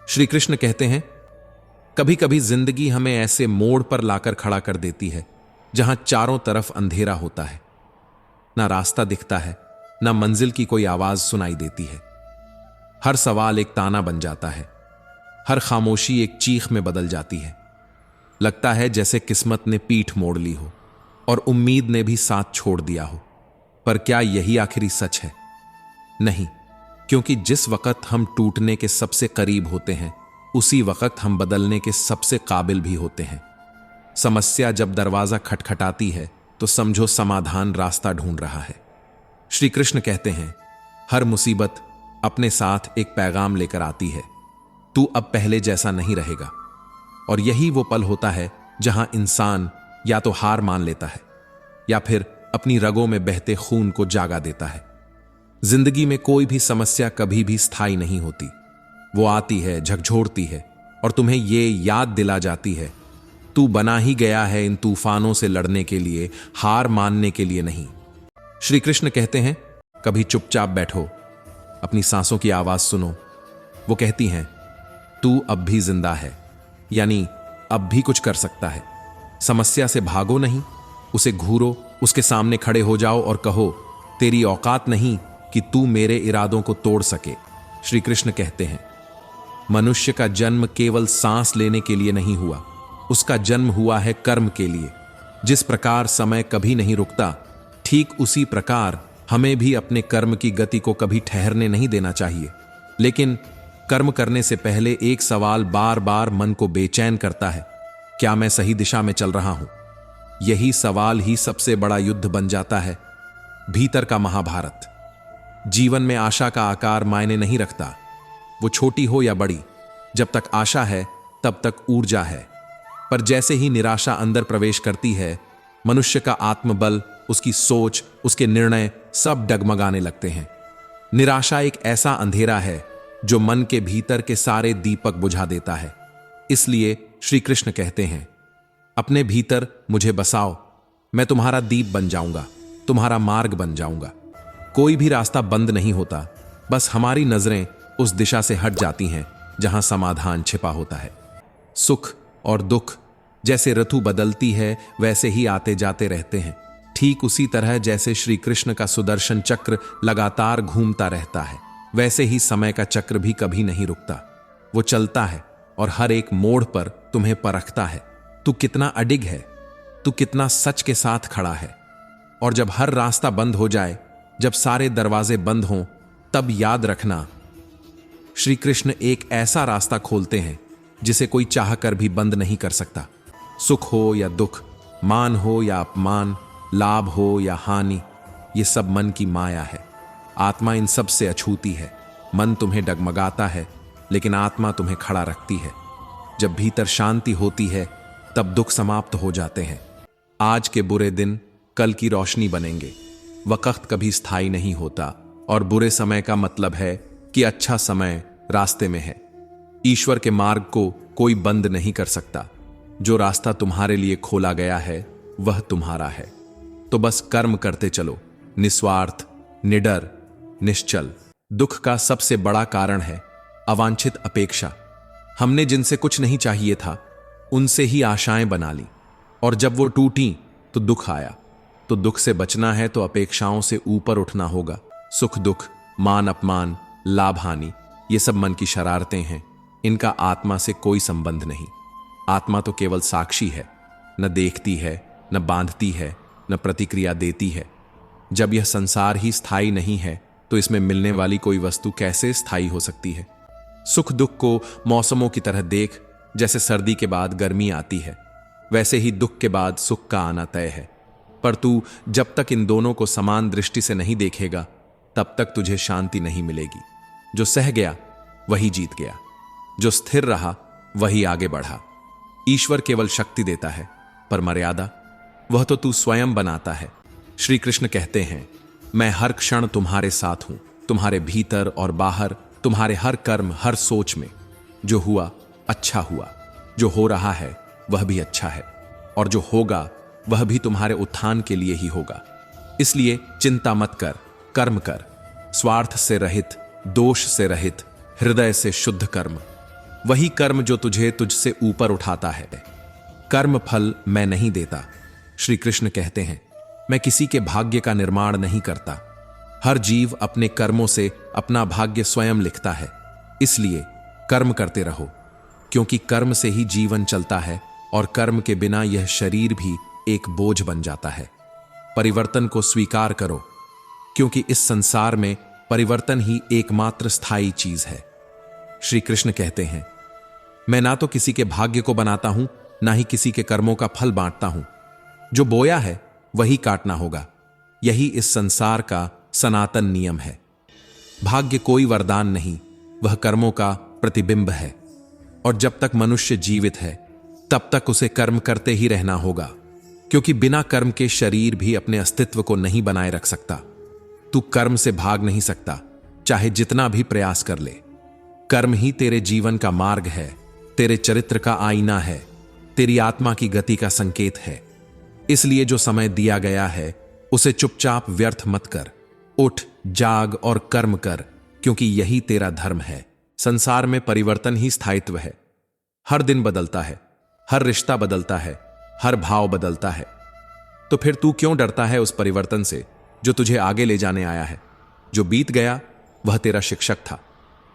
श्री कृष्ण कहते हैं, कभी कभी जिंदगी हमें ऐसे मोड़ पर लाकर खड़ा कर देती है जहां चारों तरफ अंधेरा होता है, ना रास्ता दिखता है, ना मंजिल की कोई आवाज सुनाई देती है। हर सवाल एक ताना बन जाता है, हर खामोशी एक चीख में बदल जाती है। लगता है जैसे किस्मत ने पीठ मोड़ ली हो और उम्मीद ने भी साथ छोड़ दिया हो। पर क्या यही आखिरी सच है? नहीं, क्योंकि जिस वक्त हम टूटने के सबसे करीब होते हैं, उसी वक्त हम बदलने के सबसे काबिल भी होते हैं। समस्या जब दरवाजा खटखटाती है तो समझो समाधान रास्ता ढूंढ रहा है। श्री कृष्ण कहते हैं, हर मुसीबत अपने साथ एक पैगाम लेकर आती है, तू अब पहले जैसा नहीं रहेगा। और यही वो पल होता है जहां इंसान या तो हार मान लेता है या फिर अपनी रगों में बहते खून को जागा देता है। जिंदगी में कोई भी समस्या कभी भी स्थायी नहीं होती। वो आती है, झकझोरती है और तुम्हें ये याद दिला जाती है, तू बना ही गया है इन तूफानों से लड़ने के लिए, हार मानने के लिए नहीं। श्री कृष्ण कहते हैं, कभी चुपचाप बैठो, अपनी सांसों की आवाज सुनो। वो कहती हैं, तू अब भी जिंदा है, यानी अब भी कुछ कर सकता है। समस्या से भागो नहीं, उसे घूरो, उसके सामने खड़े हो जाओ और कहो, तेरी औकात नहीं कि तू मेरे इरादों को तोड़ सके। श्री कृष्ण कहते हैं, मनुष्य का जन्म केवल सांस लेने के लिए नहीं हुआ, उसका जन्म हुआ है कर्म के लिए। जिस प्रकार समय कभी नहीं रुकता, ठीक उसी प्रकार हमें भी अपने कर्म की गति को कभी ठहरने नहीं देना चाहिए। लेकिन कर्म करने से पहले एक सवाल बार बार मन को बेचैन करता है, क्या मैं सही दिशा में चल रहा हूं? यही सवाल ही सबसे बड़ा युद्ध बन जाता है, भीतर का महाभारत। जीवन में आशा का आकार मायने नहीं रखता, वो छोटी हो या बड़ी। जब तक आशा है तब तक ऊर्जा है, पर जैसे ही निराशा अंदर प्रवेश करती है, मनुष्य का आत्मबल, उसकी सोच, उसके निर्णय सब डगमगाने लगते हैं। निराशा एक ऐसा अंधेरा है जो मन के भीतर के सारे दीपक बुझा देता है। इसलिए श्री कृष्ण कहते हैं, अपने भीतर मुझे बसाओ, मैं तुम्हारा दीप बन जाऊंगा, तुम्हारा मार्ग बन जाऊंगा। कोई भी रास्ता बंद नहीं होता, बस हमारी नजरें उस दिशा से हट जाती हैं जहां समाधान छिपा होता है। सुख और दुख जैसे ऋतु बदलती है वैसे ही आते जाते रहते हैं, ठीक उसी तरह जैसे श्री कृष्ण का सुदर्शन चक्र लगातार घूमता रहता है, वैसे ही समय का चक्र भी कभी नहीं रुकता। वो चलता है और हर एक मोड़ पर तुम्हें परखता है, तू कितना अडिग है, तू कितना सच के साथ खड़ा है। और जब हर रास्ता बंद हो जाए, जब सारे दरवाजे बंद हों, तब याद रखना, श्री कृष्ण एक ऐसा रास्ता खोलते हैं जिसे कोई चाहकर भी बंद नहीं कर सकता। सुख हो या दुख, मान हो या अपमान, लाभ हो या हानि, ये सब मन की माया है। आत्मा इन सब से अछूती है। मन तुम्हें डगमगाता है, लेकिन आत्मा तुम्हें खड़ा रखती है। जब भीतर शांति होती है, तब दुख समाप्त हो जाते हैं। आज के बुरे दिन कल की रोशनी बनेंगे। वक्त कभी स्थायी नहीं होता और बुरे समय का मतलब है कि अच्छा समय रास्ते में है। ईश्वर के मार्ग को कोई बंद नहीं कर सकता। जो रास्ता तुम्हारे लिए खोला गया है वह तुम्हारा है। तो बस कर्म करते चलो, निस्वार्थ, निडर, निश्चल। दुख का सबसे बड़ा कारण है अवांछित अपेक्षा। हमने जिनसे कुछ नहीं चाहिए था उनसे ही आशाएं बना ली, और जब वो टूटी तो दुख आया। तो दुख से बचना है तो अपेक्षाओं से ऊपर उठना होगा। सुख दुख, मान अपमान, लाभ हानि, ये सब मन की शरारतें हैं। इनका आत्मा से कोई संबंध नहीं। आत्मा तो केवल साक्षी है, न देखती है, न बांधती है, न प्रतिक्रिया देती है। जब यह संसार ही स्थायी नहीं है तो इसमें मिलने वाली कोई वस्तु कैसे स्थायी हो सकती है? सुख दुख को मौसमों की तरह देख। जैसे सर्दी के बाद गर्मी आती है, वैसे ही दुख के बाद सुख का आना तय है। पर तू जब तक इन दोनों को समान दृष्टि से नहीं देखेगा, तब तक तुझे शांति नहीं मिलेगी। जो सह गया वही जीत गया, जो स्थिर रहा वही आगे बढ़ा। ईश्वर केवल शक्ति देता है, पर मर्यादा वह तो तू स्वयं बनाता है। श्री कृष्ण कहते हैं, मैं हर क्षण तुम्हारे साथ हूं, तुम्हारे भीतर और बाहर, तुम्हारे हर कर्म, हर सोच में। जो हुआ अच्छा हुआ, जो हो रहा है वह भी अच्छा है, और जो होगा वह भी तुम्हारे उत्थान के लिए ही होगा। इसलिए चिंता मत कर, कर्म कर, स्वार्थ से रहित, दोष से रहित, हृदय से शुद्ध कर्म। वही कर्म जो तुझे तुझसे ऊपर उठाता है। कर्म फल मैं नहीं देता। श्री कृष्ण कहते हैं, मैं किसी के भाग्य का निर्माण नहीं करता। हर जीव अपने कर्मों से अपना भाग्य स्वयं लिखता है। इसलिए कर्म करते रहो, क्योंकि कर्म से ही जीवन चलता है और कर्म के बिना यह शरीर भी एक बोझ बन जाता है। परिवर्तन को स्वीकार करो, क्योंकि इस संसार में परिवर्तन ही एकमात्र स्थायी चीज है। श्री कृष्ण कहते हैं, मैं ना तो किसी के भाग्य को बनाता हूं, ना ही किसी के कर्मों का फल बांटता हूं। जो बोया है वही काटना होगा। यही इस संसार का सनातन नियम है। भाग्य कोई वरदान नहीं, वह कर्मों का प्रतिबिंब है। और जब तक मनुष्य जीवित है तब तक उसे कर्म करते ही रहना होगा, क्योंकि बिना कर्म के शरीर भी अपने अस्तित्व को नहीं बनाए रख सकता। तू कर्म से भाग नहीं सकता, चाहे जितना भी प्रयास कर ले। कर्म ही तेरे जीवन का मार्ग है, तेरे चरित्र का आईना है, तेरी आत्मा की गति का संकेत है। इसलिए जो समय दिया गया है उसे चुपचाप व्यर्थ मत कर। उठ, जाग और कर्म कर, क्योंकि यही तेरा धर्म है। संसार में परिवर्तन ही स्थायित्व है। हर दिन बदलता है, हर रिश्ता बदलता है, हर भाव बदलता है। तो फिर तू क्यों डरता है उस परिवर्तन से जो तुझे आगे ले जाने आया है? जो बीत गया वह तेरा शिक्षक था,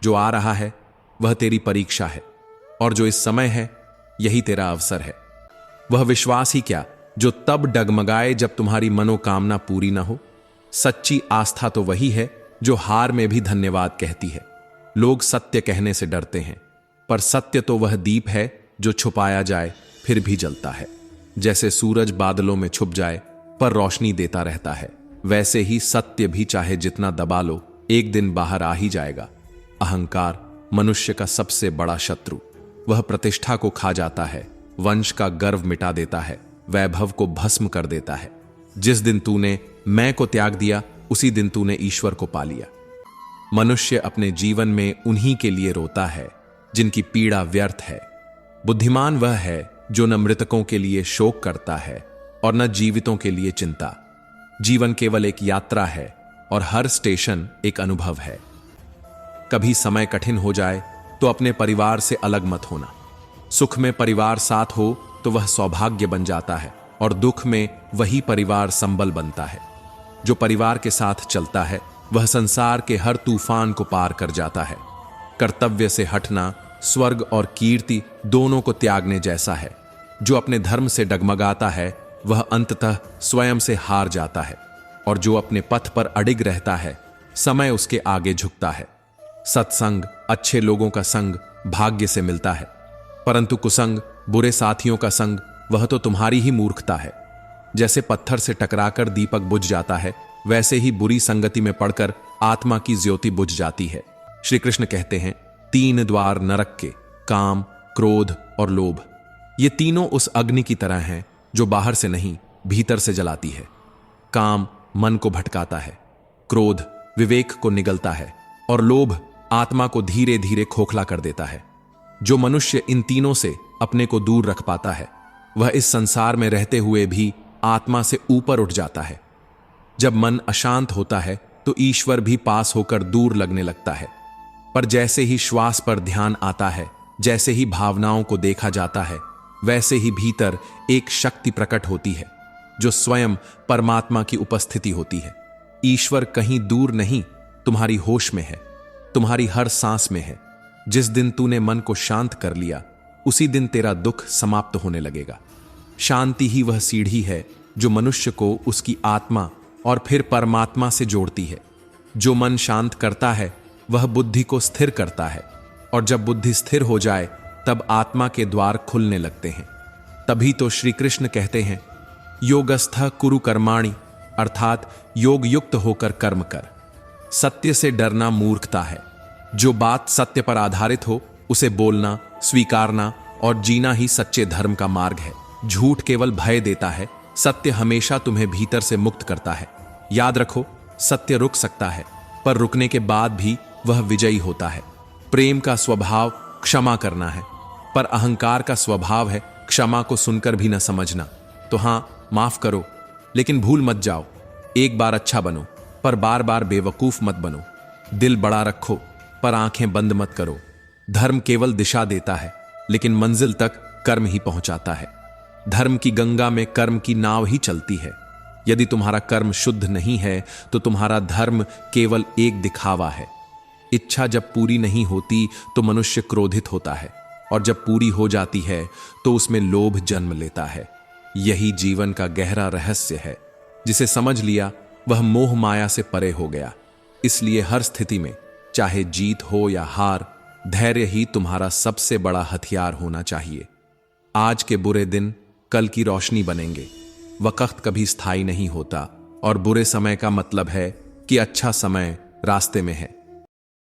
जो आ रहा है वह तेरी परीक्षा है, और जो इस समय है यही तेरा अवसर है। वह विश्वास ही क्या जो तब डगमगाए जब तुम्हारी मनोकामना पूरी ना हो। सच्ची आस्था तो वही है जो हार में भी धन्यवाद कहती है। लोग सत्य कहने से डरते हैं, पर सत्य तो वह दीप है जो छुपाया जाए फिर भी जलता है। जैसे सूरज बादलों में छुप जाए पर रोशनी देता रहता है, वैसे ही सत्य भी चाहे जितना दबा लो एक दिन बाहर आ ही जाएगा। अहंकार मनुष्य का सबसे बड़ा शत्रु। वह प्रतिष्ठा को खा जाता है, वंश का गर्व मिटा देता है, वैभव को भस्म कर देता है। जिस दिन तूने मैं को त्याग दिया उसी दिन तूने ईश्वर को पा लिया। मनुष्य अपने जीवन में उन्हीं के लिए रोता है जिनकी पीड़ा व्यर्थ है। बुद्धिमान वह है जो न मृतकों के लिए शोक करता है और न जीवितों के लिए चिंता। जीवन केवल एक यात्रा है और हर स्टेशन एक अनुभव है। कभी समय कठिन हो जाए तो अपने परिवार से अलग मत होना। सुख में परिवार साथ हो तो वह सौभाग्य बन जाता है, और दुख में वही परिवार संबल बनता है। जो परिवार के साथ चलता है वह संसार के हर तूफान को पार कर जाता है। कर्तव्य से हटना स्वर्ग और कीर्ति दोनों को त्यागने जैसा है। जो अपने धर्म से डगमगाता है वह अंततः स्वयं से हार जाता है, और जो अपने पथ पर अडिग रहता है समय उसके आगे झुकता है। सत्संग, अच्छे लोगों का संग भाग्य से मिलता है, परंतु कुसंग, बुरे साथियों का संग, वह तो तुम्हारी ही मूर्खता है। जैसे पत्थर से टकराकर दीपक बुझ जाता है, वैसे ही बुरी संगति में पड़कर आत्मा की ज्योति बुझ जाती है। श्री कृष्ण कहते हैं, 3 द्वार नरक के, काम, क्रोध और लोभ। ये तीनों उस अग्नि की तरह हैं जो बाहर से नहीं भीतर से जलाती है। काम मन को भटकाता है, क्रोध विवेक को निगलता है, और लोभ आत्मा को धीरे धीरे खोखला कर देता है। जो मनुष्य इन तीनों से अपने को दूर रख पाता है वह इस संसार में रहते हुए भी आत्मा से ऊपर उठ जाता है। जब मन अशांत होता है तो ईश्वर भी पास होकर दूर लगने लगता है, पर जैसे ही श्वास पर ध्यान आता है, जैसे ही भावनाओं को देखा जाता है, वैसे ही भीतर एक शक्ति प्रकट होती है जो स्वयं परमात्मा की उपस्थिति होती है। ईश्वर कहीं दूर नहीं, तुम्हारी होश में है, तुम्हारी हर सांस में है। जिस दिन तूने मन को शांत कर लिया उसी दिन तेरा दुख समाप्त होने लगेगा। शांति ही वह सीढ़ी है जो मनुष्य को उसकी आत्मा और फिर परमात्मा से जोड़ती है। जो मन शांत करता है वह बुद्धि को स्थिर करता है, और जब बुद्धि स्थिर हो जाए तब आत्मा के द्वार खुलने लगते हैं। तभी तो श्री कृष्ण कहते हैं, योगस्थ कुरु कर्माणि, अर्थात योग युक्त होकर कर्म कर। सत्य से डरना मूर्खता है। जो बात सत्य पर आधारित हो उसे बोलना, स्वीकारना और जीना ही सच्चे धर्म का मार्ग है। झूठ केवल भय देता है, सत्य हमेशा तुम्हें भीतर से मुक्त करता है। याद रखो, सत्य रुक सकता है पर रुकने के बाद भी वह विजयी होता है। प्रेम का स्वभाव क्षमा करना है, पर अहंकार का स्वभाव है क्षमा को सुनकर भी न समझना। तो हां, माफ करो, लेकिन भूल मत जाओ। एक बार अच्छा बनो, पर बार बार बेवकूफ मत बनो। दिल बड़ा रखो, पर आंखें बंद मत करो। धर्म केवल दिशा देता है, लेकिन मंजिल तक कर्म ही पहुंचाता है। धर्म की गंगा में कर्म की नाव ही चलती है। यदि तुम्हारा कर्म शुद्ध नहीं है तो तुम्हारा धर्म केवल एक दिखावा है। इच्छा जब पूरी नहीं होती तो मनुष्य क्रोधित होता है, और जब पूरी हो जाती है तो उसमें लोभ जन्म लेता है। यही जीवन का गहरा रहस्य है। जिसे समझ लिया वह मोह माया से परे हो गया। इसलिए हर स्थिति में, चाहे जीत हो या हार, धैर्य ही तुम्हारा सबसे बड़ा हथियार होना चाहिए। आज के बुरे दिन कल की रोशनी बनेंगे। वक्त कभी स्थायी नहीं होता, और बुरे समय का मतलब है कि अच्छा समय रास्ते में है।